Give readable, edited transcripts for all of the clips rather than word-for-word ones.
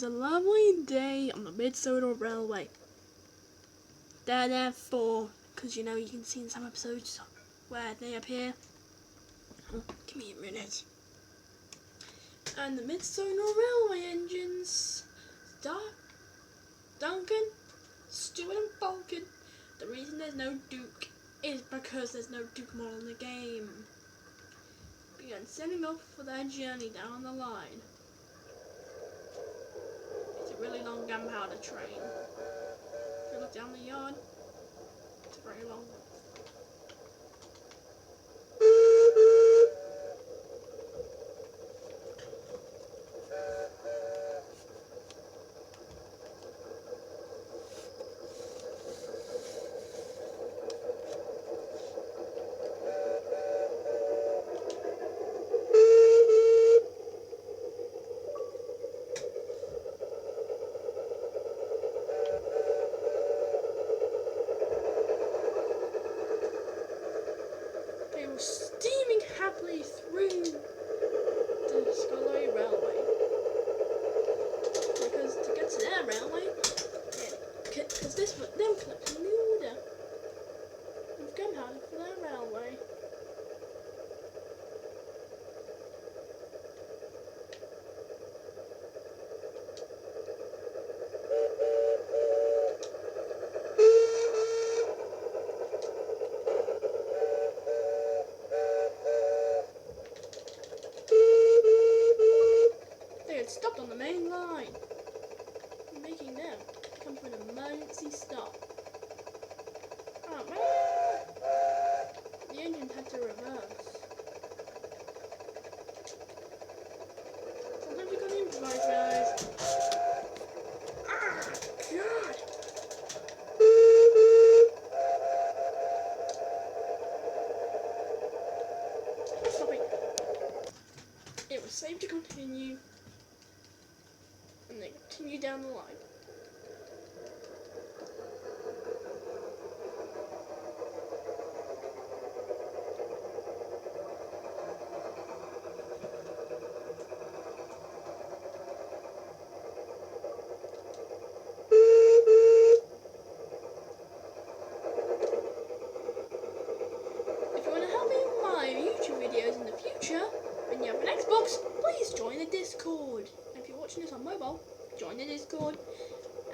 was a lovely day on the Mid-Sodor Railway. Therefore, because you know you can see in some episodes where they appear. Oh, give me a minute. And the Mid-Sodor Railway engines start Duncan, Stuart and Falcon. The reason there's no Duke is because there's no Duke model in the game. Began setting off for their journey down the line. It's a really long gunpowder train. If you look down the yard, it's a very long one. They were steaming happily through the Scullery Railway. Because to get to their railway, because this was them collecting the order of gunpowder for their railway. They had stopped on the main line, making them come to an emergency stop. Oh man! The engine had to reverse. Sometimes you gotta improvise, guys. Ah, God! Stop it. It was safe to continue. And they continue down the line. If you want to help me with my YouTube videos in the future, and you have an Xbox, please join the Discord. And if you're watching this on mobile, join the Discord,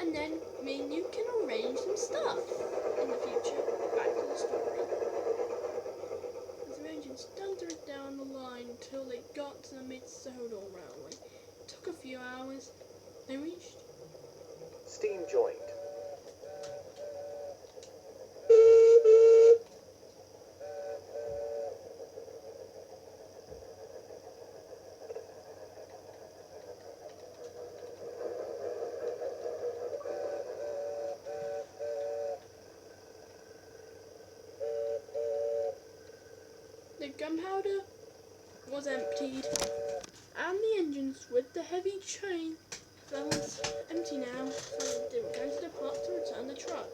and then me and you can arrange some stuff in the future. Back to the story. The engine stuttered down the line until they got to the Mid-Sodor Railway. It took a few hours. They reached Steam joined. the gunpowder was emptied, and the engines with the heavy train was empty now, so they were going to depart to return the truck.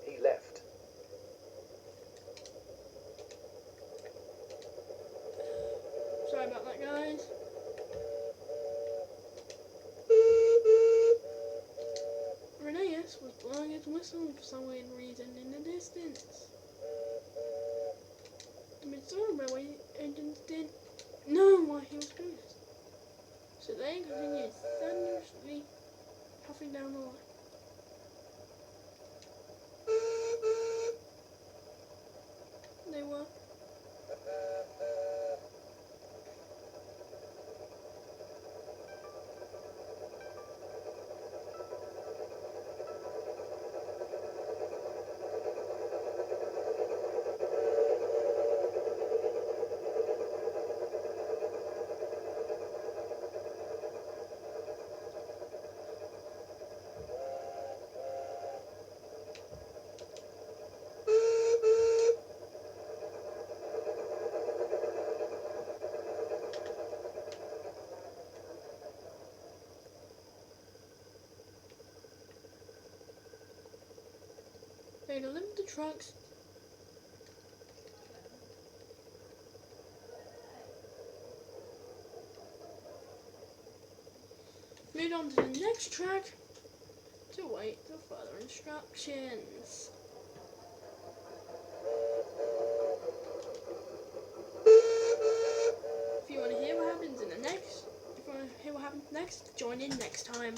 He left. Sorry about that, guys. Reneus was blowing his whistle for some weird reason in the distance. The Mid-Sodor Railway engines didn't know why he was doing this, so they continued thunderously puffing down the line. They were. Okay, to limit the trucks. Move on to the next track to wait for further instructions. If you want to hear what happens next, join in next time.